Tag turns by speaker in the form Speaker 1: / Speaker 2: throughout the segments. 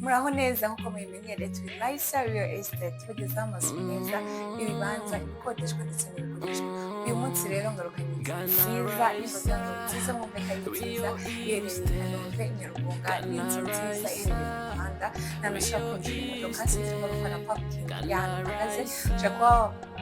Speaker 1: muraho neza nkuko mubimenyereye turi Raissa real estate tugeze amazu meza ibibanza ibikodeshwa ndetse n'ibigurishwa. Uyu munsi rero ngarukanye nziza n'imboga nziza mu mbeka nziza iherereye Kanombe Nyarwanda n'inzu nziza iherereye mu Rwanda n'amashaka y'imodoka zirimo gukora parking y'ahantu hahagaze ushaka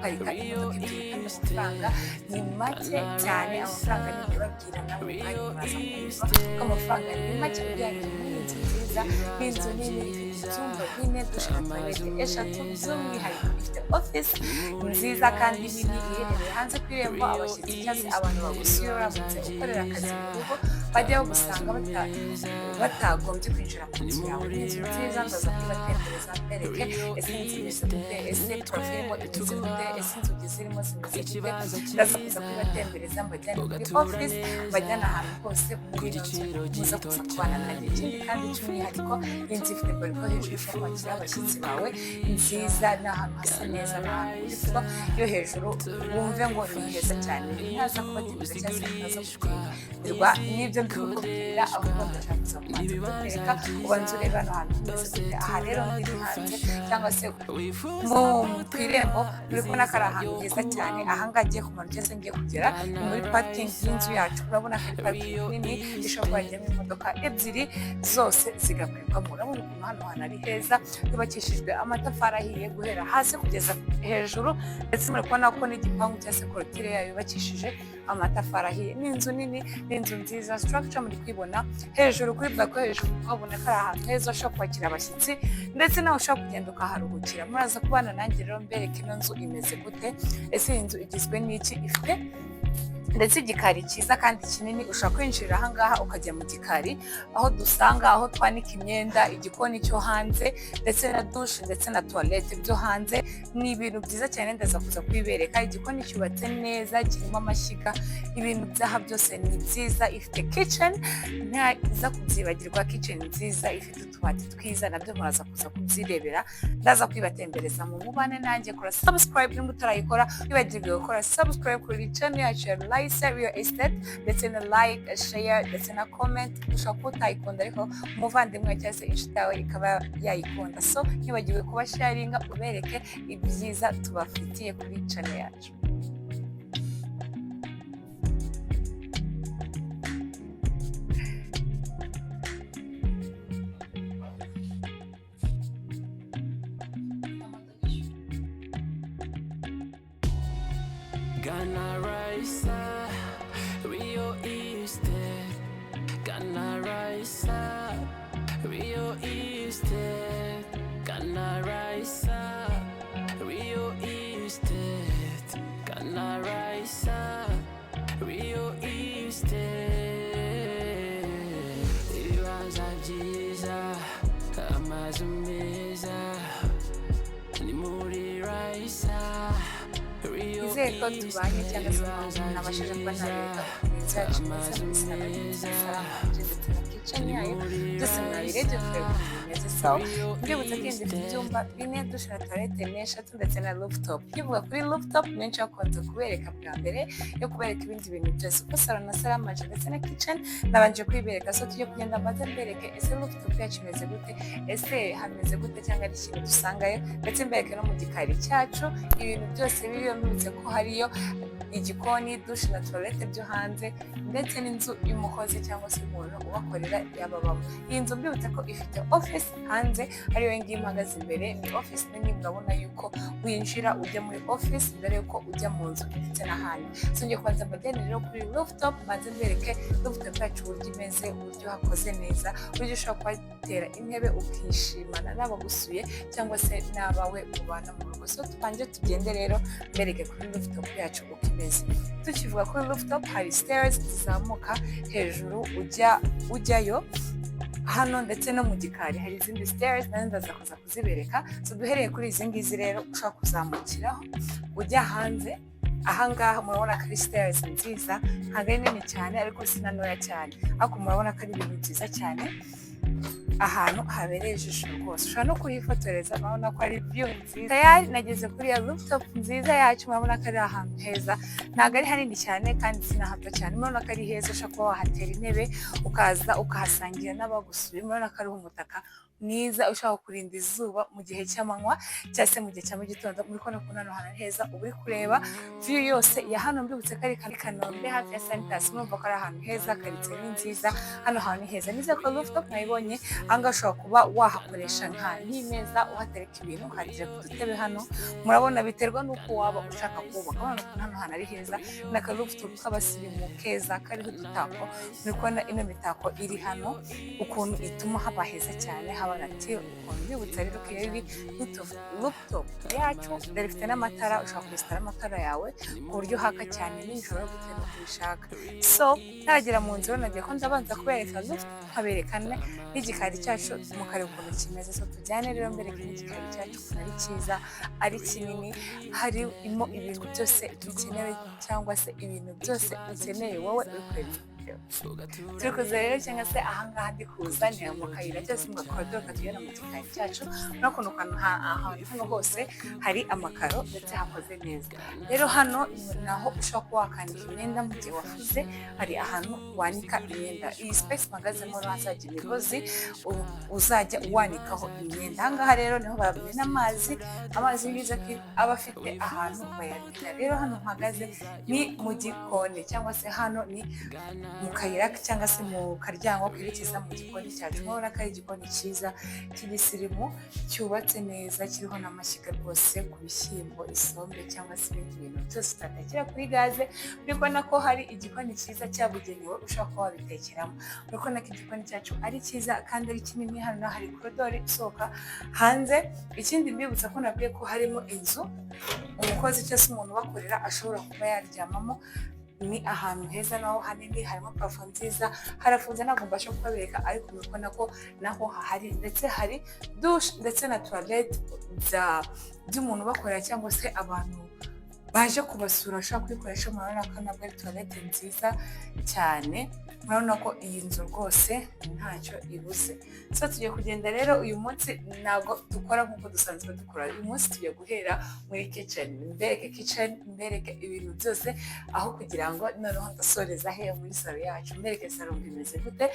Speaker 1: parika imodoka ebyiri kandi amafaranga ni make cyane. Amafaranga ni babwira nawe kandi muraza kumva ko amafaranga ni make ujyanye n'inzu nziza n'inzu nini icyumba bine dushaka toilette eshatu by'umwihariko ifite office nziza kandi nini iherereye hanze ku irembo. Abashyitsi cyangwa abantu bagusuye uramutse ukorera akazi mu rugo bajya gusanga batagombye kwinjira mu nzu yawe. Inzu nziza ndaza kubatembereza mbereke ese inzu zifite ese profile zifite ese inzugi zirimo zimeze ndaza kuza kubatembereza mbajyane kuri office bajyana ahantu hose muri iyo nzu muza kuza kubana nanjye. Ikindi kandi cy'umwihariko inzu ifite bariko hejuru yo kwakira abashyitsi bawe nziza n'ahantu hasa neza n'ahantu hitwa yo hejuru wumve ngo ni heza cyane. Ntaza kubatembereza cyangwa se ntaza kukwirwa n'ibyo mbikubwira ahubwo ndashaka kuza kubereka ubanza ureba hano hantu hose. Aha rero ndi hanze cyangwa se ku irembo uri kubona ko ari ahantu heza cyane. Aha ngaha ngiye kumara ugeze ngiye kugera muri parking y'inzu yacu. Urabona ko ari parking nini ishobora kujyamo imodoka ebyiri zose zigakwirwamo. Urabona ukuntu hano hantu ari heza yubakishijwe amatafari ahiye guhera hasi kugeza hejuru ndetse muri kubona ko n'igipangu cyangwa se korotire yayo yubakishije amatafari ahiye. Ni inzu nini ni inzu nziza structure muri kwibona hejuru kuri bako hejuru ukabona ko ari ahantu heza ushobora kwakira abashyitsi ndetse nawe ushobora kugenda ukaharuhukira. Muraza kubana nanjye rero mbereke ino nzu imeze gute, ese iyi nzu igizwe n'iki, ifite ndetse igikari cyiza kandi kinini. Ushobora kwinjira aha ngaha ukajya mu gikari aho dusanga aho twanika imyenda, igikoni cyo hanze ndetse na douche ndetse na toilette byo hanze. Ni ibintu byiza cyane ndaza kuza kwibereka. Igikoni cyubatse neza kirimo amashyiga, ibintu byaha byose ni byiza. Ifite kitchen ntaza kubyibagirwa, kitchen nziza ifite utubati twiza nabyo muraza kuza kubyirebera. Ndaza kwibatembereza mu mubane nanjye. Kora subscribe nimba utarayikora, wibagirwe gukora subscribe kuri channel yacu ya Raissa real estate ndetse na like, share ndetse na comment. Ushobora kutayikunda ariko umuvandimwe cyangwa se inshuti yawe ikaba yayikunda, so ntibagiwe kuba sharinga ubereke ibyiza tubafitiye kuri channel yacu.
Speaker 2: Ghana Raissa, Rio Estate. Ghana Raissa, Rio Estate. Ghana Raissa, Rio Estate. Ghana Raissa, Rio Estate. Ibibanza byiza, amazu meza, ni muri Raissa.
Speaker 1: Izere ko tubanye cyangwa se nabashije kuba nareka inzu yacu neza muri salama ndetse na kitchen yayo byose mwabirebye kumeze sawa. Ndibutse ko inzu ifite ibyumba bine dushaka toilette n'eshatu ndetse na rooftop. Kivuga kuri rooftop menshi akunze kubereka bwa mbere yo kubereka ibindi bintu byose uko salon na salamanje ndetse na kitchen nabanje kwibereka. So tujye kugenda maze mbereke ese rooftop yacu imeze gute, ese hameze gute cyangwa ari ikintu dusangayo ndetse mbereke no mu gikari cyacu ibintu byose biriyo. Mbibutse ko hariyo igikoni, douche na toilette byo hanze ndetse n'inzu y'umukozi cyangwa se umuntu ubakorera yababamo. Iyi nzu mbibutse ko ifite office hanze ariyo ngiyi mpagaze imbere. Ni office nini, murabona yuko winjira ujya muri office mbere yuko ujya mu nzu ndetse n'ahandi. So ngiye kubanza mbajyane rero kuri rooftop maze mbereke rooftop yacu uburyo imeze, uburyo hakoze neza, uburyo ushobora kuhatera intebe ukishimana n'abagusuye cyangwa se n'abawe mubana mu rugo. So tubanje tugende rero mbereke kuri rooftop yacu uko imeze. Tukivuga kuri rooftop hari stairs zizamuka hejuru ujyayo hano ndetse no mu gikari hari izindi stairs nazo ndaza kuza kuzibereka. So duhereye kuri izi ngizi rero ushobora kuzamukiraho ujya hanze. Aha ngaha murabona ko ari stairs nziza, ntabwo ari nini cyane ariko si na ntoya cyane, ariko murabona ko ari ibintu byiza cyane. Ahantu habereye ijisho rwose, ushobora no kuhifotoreza urabona ko ari view nziza. Tayari nageze kuri ya rooftop nziza yacu, murabona ko ari ahantu heza, ntabwo ari hanini cyane kandi si na hato cyane. Murabona ko ari heza, ushobora kuba wahatera intebe ukaza ukahasangira n'abagusuye. Murabona ko ari umutaka mwiza ushaka kurinda izuba mu gihe cy'amanywa cyangwa se mu gihe cya mu gitondo. Muri kubona ko hano hantu heza, uba uri kureba view yose ya hano. Mbibutse ko ari Kanombe hafi ya Santas, murumva ko ari ahantu heza, karitsiye ni nziza, hano hantu ni heza. Nize ko rooftop mwayibonye, ahangaha ushobora kuba wahakoresha nk'imeza uhatereka ibintu, hari udutebe hano, murabona biterwa n'uko waba ushaka kubaka. Urabona ko hano hantu ari heza, n'aka rooftop k'abasirimu keza kariho udutako. Muri kubona ino mitako iri hano ukuntu ituma haba heza cyane, haba natire ukuntu. Mbibutsa rero ko iri rooftop yacu rifite n'amatara, ushobora kwesitara amatara yawe ku buryo haka cyane nijoro bitewe n'uko ubishaka. So ntaragera mu nzu nagiye ko ndabanza kubereka nkaberekane n'igikari cyacu mukareba ukuntu kimeze. So tujyane rero mbereke n'igikari cyacu ukuntu ari cyiza, ari kinini, harimo ibintu byose bikenewe cyangwa se ibintu byose ukeneye wowe uri kureba. Turi kuza rero cyangwa se ahangaha ndi kuza ni mu kayira cyose mu gakorodoro katugera mu gikari cyacu, n'ukuntu hano hose hari amakaro ndetse hakoze neza. Rero hano naho ushobora kuba wakanika imyenda mu gihe wafuze, hari ahantu wanika imyenda. Iyi space mpagazemo hazajya imigozi uzajya wanikaho imyenda. Ahangaha rero niho babona amazi meza aba afite ahantu bayabika. Rero hano mpagaze ni mu gikoni cyangwa se hano ni mu kayira cyangwa se mu karyango kerekeza mu gikoni cyacu. Murabona ko ari igikoni cyiza cy'ibisirimu cyubatse neza, kiriho n'amashyiga rwose ku bishyimbo, isombe cyangwa se ibindi bintu byose utatekera kuri gaze. Urabona ko hari igikoni cyiza cyabugenewe ushobora kuba wabitekeramo. Urabona ko igikoni cyacu ari cyiza kandi ari kinini. Hano hari korodoro isohoka hanze. Ikindi mbibutsa ko nabwiye ko harimo inzu umukozi cyangwa se umuntu ubakorera ashobora kuba yaryamamo. Ni ahantu heza naho hanini, harimo parafo nziza, harafunze ntabwo mbasha kubabereka, ariko murabona ko naho hahari, ndetse hari douche ndetse na toilette by'umuntu bakorera cyangwa se abantu baje kubasura bashobora kuyikoresha. Murabona ko nabwo ari toilette nziza cyane. Murabona ko iyi nzu rwose ntacyo ibuze. So tugiye kugenda rero uyu munsi ntabwo dukora nk'uko dusanzwe dukora. Uyu munsi tugiye guhera muri kitchen, mbereke ibintu byose, aho kugira ngo noneho ndasoreza he muri salo yacu, mbereke salo imeze gute.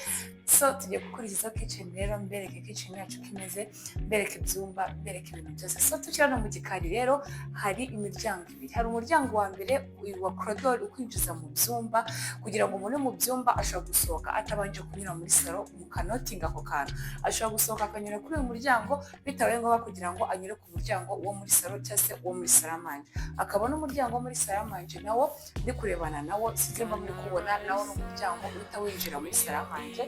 Speaker 1: So tugiye gukurikiza kitchen rero, mbereke kitchen yacu kimeze, mbereke ibyumba, mbereke ibintu byose. So tukira no mu gikari rero hari imiryango ibiri. Hari umuryango wa mbere wa korodoro ukwinjiza mu byumba, kugira ngo umuntu mu byumba ashobora gusohoka atabanje kunyura muri salo mu kanotinga ako kantu. Ashobora gusohoka akanyura kuri uyu muryango bitabaye ngombwa kugira ngo anyure ku muryango wo muri salo cyangwa se wo muri saramanje. Akabona umuryango wo muri saramanje nawo ndi kurebana nawo, sizemba muri kubona nawo n'umuryango uhita winjira muri saramanje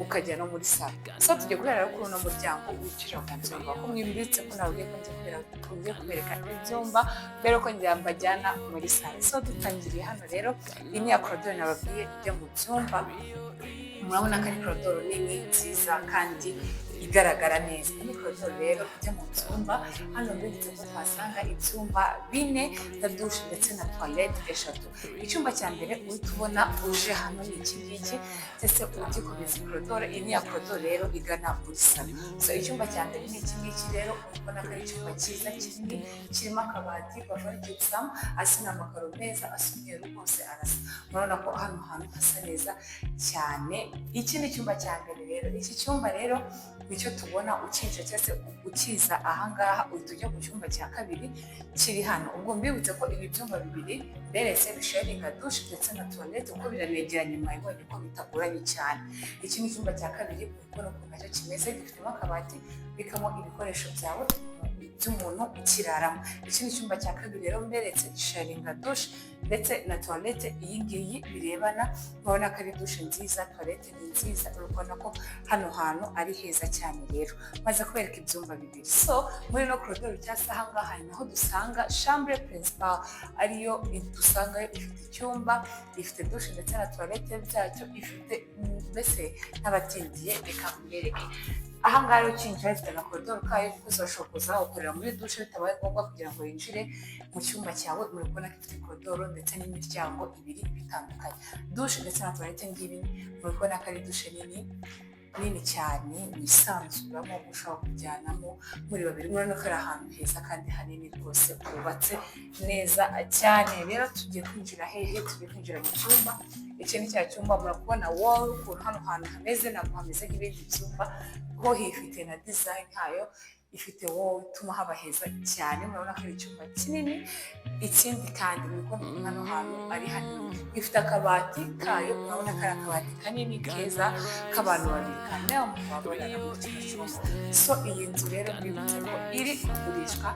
Speaker 1: ukajya no muri salo. So tugiye guhera kuri uno muryango winjira mu byumba, ko mwimbitse ko nabwiye ko ngiye kubereka ibyumba mbere ko njyana muri salo. So dutangiriye hano rero, iyi ni ya korodoro nababwiye ijya mu byumba. Murabona ko ari korodoro nini nziza kandi igaragara neza. Iyi korodoro rero ijya mu byumba. Hano mbibutse ko twasanga ibyumba 4 na douche ndetse na toilette 3. Icyumba cya mbere uhita ubona uje hano ni iki ngiki, ndetse ugikomeza korodoro. Iyi ni ya korodoro rero igana muri salo. So icyumba cya mbere ni iki ngiki rero, ubona ko ari icyumba cyiza kinini, kirimo akabati bavana gypsum, asa n'amakaro meza, asa umweru rwose arasa. Murabona ko hano hantu hasa neza cyane. Iki ni icyumba cya mbere rero. Iki cyumba rero nicyo tubona ukinjira cyangwa se ukiza ahangaha uhita ujya ku cyumba cya kabiri kiri hano. Ubwo mbibutse ko ibi byumba bibiri beretse bisharinga douche ndetse na toilette uko biranegeranye, mwabonye ko bitagoranye cyane. Iki ni icyumba cya kabiri, ubona ko nacyo kimeze, gifitemo akabati bikamo ibikoresho byawe by'umuntu ukiraramo. Iki ni icyumba cya kabiri rero mberetse sharinga douche ndetse na toilette. Iyi ngiyi birebana, murabona ko ari douche nziza, toilette ni nziza. Urabona ko hano hantu ari heza cyane. Rero maze kubereka ibyumba bibiri. So muri no korodoro cyangwa ahangaha naho dusanga chambre principal, ariyo dusanga ifite icyumba, ifite douche ndetse na toilette byacyo, ifite mbese n'abatindiye. Reka mbereke ahangaha rero ukinjira ifite na korodoro kayo, kuko uzashobora kuza ukorera muri douche bitabaye ngombwa kugira ngo yinjire mu cyumba cyawe. Murabona ko ifite korodoro ndetse n'imiryango ibiri bitandukanye, douche ndetse na toilette ngibi. Murabona ko ari douche nini nini cyane wisanzuramo ushobora kujyanamo muri babiri. Murabona ko ari ahantu heza kandi hanini rwose hubatse neza cyane. Rero tugiye kwinjira hehe? Tugiye kwinjira mu cyumba. Iki ni cya cyumba murabona wall ukuntu hano hantu hameze, ntabwo hameze nk'ibindi byumba, ho hifite na design hayo, ifite wall ituma haba heza cyane. Murabona ko ari icyumba kinini. Ikindi kandi nuko hano hantu ari hanini, ifite akabati kayo. Murabona ko ari akabati kanini keza k'abantu babiri kandi nawe mukababona mu cyumba. So iyi nzu rero bibutse ko iri kugurishwa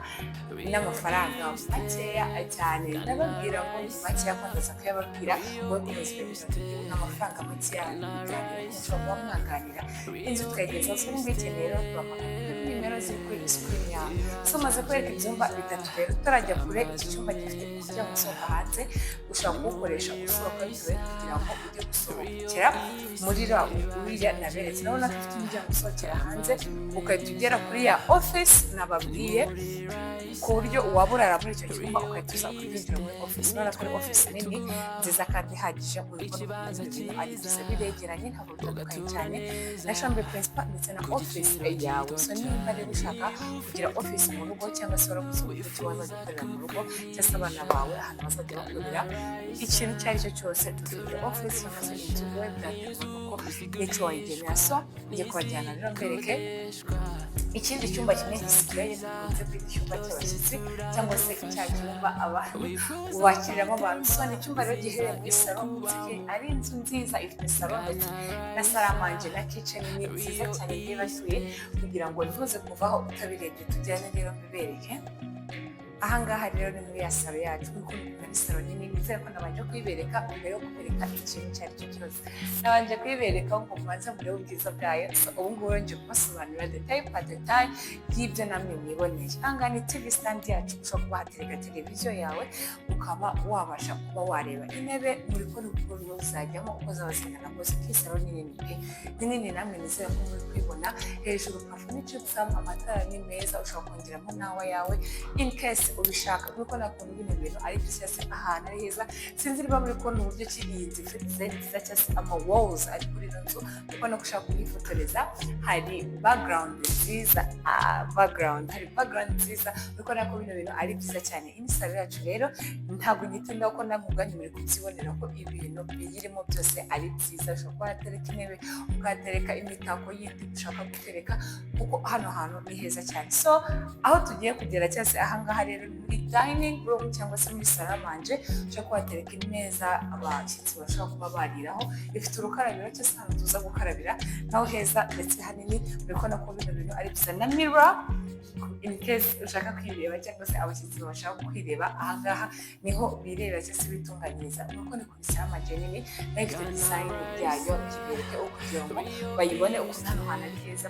Speaker 1: n'amafaranga makeya cyane. Ndababwira ngo ni makeya kwandaza kuyababwira ngo n'amafaranga makeya cyane. Mushobora kuba mwaganira inzu twegeza so ngiki rero tubamagana nimero ziri kuri screen yawe. So maze kwereka ibyumba bitatu rero utarajya kure. Iki cyumba gifite umuryango usohoka hanze, ushobora kuwukoresha usohoka bitewe kugira ngo ujye gusohokera muri uriya naberetse. Urabona ko ifite umuryango usohokera hanze ugahita ugera kuri ya office nababwiye, ku buryo waba urara muri icyo cyumba ugahita uza kwinjira muri office. Urabona ko ari office nini nziza kandi ihagije. Muri ibintu ari byiza biregeranye, ntabwo bitandukanye cyane na chambre principal ndetse na office yawe. So niba rero ushaka kugira office mu rugo cyangwa se waragusohokera ikibazo gikorera mu rugo cyangwa se abana bawe ahantu bazajya bakorera ikintu icyo ari cyo cyose, dufite office cyangwa se inzu wowe byateganywa ko n'icyo wayigenera. So ngiye kubajyana rero mbereke ikindi cyumba kimwe gisigaye dukunze kwita icyumba cy'abashyitsi cyangwa se cya cyumba abantu bakiriramo abantu. So ni icyumba rero giherereye muri salon, ari inzu nziza ifite salon ndetse na saramanje na kitchen ni nziza cyane yibasuye kugira ngo ntuze kuvaho utabirebye. Tujyane rero mbibereke. Ahangaha rero ni muri ya salo yacu, kuko ni salo nini. Nizere ko nabanje kuyibereka mbere yo kubereka ikintu icyo ari cyo cyose. Nabanje kuyibereka ngo mubanze murebe ubwiza bwayo. So ubu ngubu nje kubasobanurira detail par detail y'ibyo namwe mwiboneye. Ahangaha ni TV stand yacu, ushobora kuba hatereka televiziyo yawe ukaba wabasha kuba wareba intebe muri ukuntu uzajyamo uko zaba zingana kose. Iyi salo ni nini pe, ni nini namwe nizere ko muri kwibona. Hejuru parfum n'icitsam, amatara ni meza, ushobora kongeramo nawe yawe in case ubishaka. Kuko nakuntu bino bintu ari byiza ahantu ari heza. Sinzi niba muri kubona uburyo ki iyi nzu ifite design nziza cyangwa se ama walls ari kuri ino nzu. Kuko no gushaka kuyifotoreza hari background nziza, hari background nziza. Kuko nako bino bintu ari byiza cyane. Iyi salo yacu rero ntabwo nyitinda ko namuganye muri kubyibonera ko ibintu biyirimo byose ari byiza. Ushobora kuba watereka intebe, ukatereka imitako yindi ushaka gutereka, kuko hano hantu ni heza cyane. So aho tugiye kugera cyangwa se ahangaha rero muri dining room cyangwa se muri saramanje, ushobora kuba watereka imeza abashyitsi bashobora kuba bariraho. Ifite urukarabiro cyangwa se ahantu tuza gukarabira naho heza ndetse hanini. Urabona ko bino bintu ari byiza na mirror in case ushaka kwireba cyangwa se abashyitsi bashaka kwireba. Ahangaha niho bireba cyangwa se bitunganyiriza. Nuko ni kuri saramanje nini nayo ifite design yayo kibereke kugira ngo bayibone ukuntu hano hantu ari heza.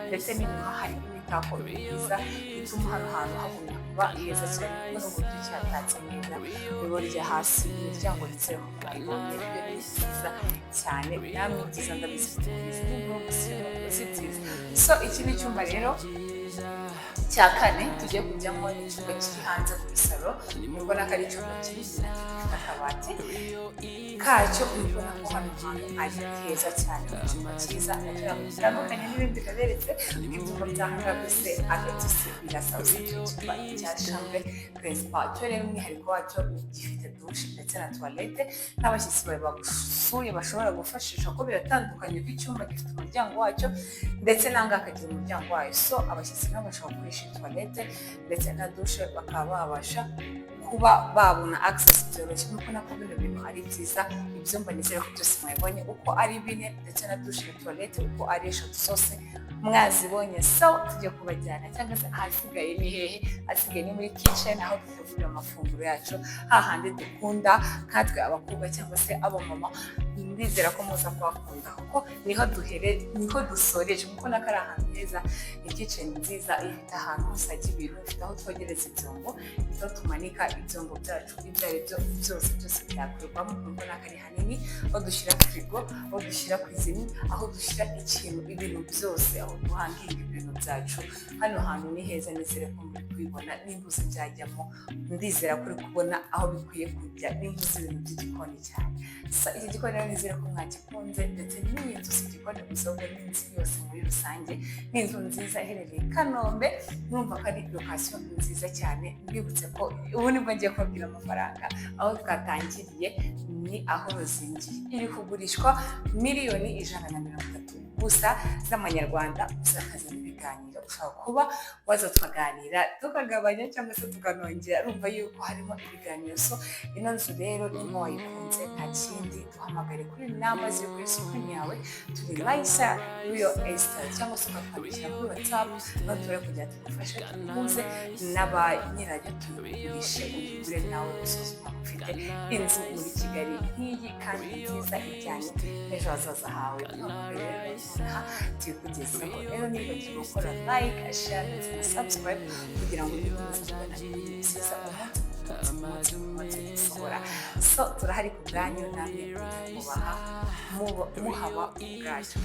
Speaker 1: Ndetse n'inyuma hari imitako myiza ituma hano hantu hagumya kuba heza cyane. Kuko n'uburyo cyatatse neza biborya hasi imiryango ndetse no ku bayibonye ibyo ni byiza cyane. Namwe byiza ndabifite nziza. So iki ni icyumba rero cya kane tugiye kujyamo. Icyumba kiri hanze kuri salo, mubona ko ari icyumba kinini gifite akabati kacyo. Mubona ko hano hantu ari heza cyane, icyumba cyiza bitandukanye n'ibindi kaberetse. Ibyumba by'ahangaha byose agatuse birasa. Usibye icyumba cya chambre principal cyo rero umwihariko wacyo gifite dushe ndetse na toilette n'abashyitsi bawe bagusuye bashobora gufashisha, ko biratandukanye ko icyumba gifite umuryango wacyo ndetse n'ahangaha akagira umuryango wayo. So abashyitsi nabo bashobora gukoresha toilette ndetse na dushe, bakaba babasha kuba babona access byoroshye. Nuko nako bino bintu ari byiza. Ibyumba nizere ko byose mwabonye uko ari bine ndetse na dushe na toilette uko ari eshatu zose mwazibonye. So tujye kubajyana cyangwa se ahasigaye ni hehe? Ahasigaye ni muri kitchen, aho dutegurira amafunguro yacu, hahandi dukunda nkatwe abakobwa cyangwa se abamama. Ndizera ko muza kuhakunda kuko niho dusoreje. Kuko nako ari ahantu heza, ni kitchen nziza ifite ahantu hosajya ibintu, ifite aho twogereza ibyombo, ifite aho tumanika ibyombo byacu ibyo ari byo byose byakorwamo. Kuko nako ari hanini, aho dushyira firigo, aho dushyira kuzini, aho dushyira ibintu byose, aho duhangira ibintu byacu. Hano hantu ni heza, nizere ko muri kubibona. N'imbuzi byajyamo, ndizera ko uri kubona aho bikwiye kujya. N'imbuzi ibintu by'igikoni cyane. So iki gikoni rero nizere ko mwagikunze ndetse n'iyi nzu si igikoni gusa ahubwo n'inzu yose muri rusange ni inzu nziza iherereye i Kanombe numva ko ari lokasiyo nziza cyane mbibutse ko ubu nibwo ngiye kubabwira amafaranga aho twatangiriye ni aho ruzingiye iri kugurishwa miliyoni 130 gusa z'amanyarwanda gusa akaza ibiganiro ushobora kuba waza tukaganira tukagabanya cyangwa se tukanongera urumva yuko harimo ibiganiro so ino nzu rero niba wayikunze nta kindi duhamagare kuri namba ziri kuri screen yawe turi Raissa real estate cyangwa se ukatwandikira kuri WhatsApp no turi kujya tugufashe tuguze n'abanyirayo tugurishe ugure nawe usuzuma ufite inzu muri Kigali nk'iyi kandi nziza ijyanye n'ejo hazaza hawe tukugezeho rero niba ugiye gukora like share ndetse na subscribe kugira ngo ukomeze kubona ibintu byiza umunsi gusohora so turahari ku bwanyu namwe kubaha muhaba ubwacu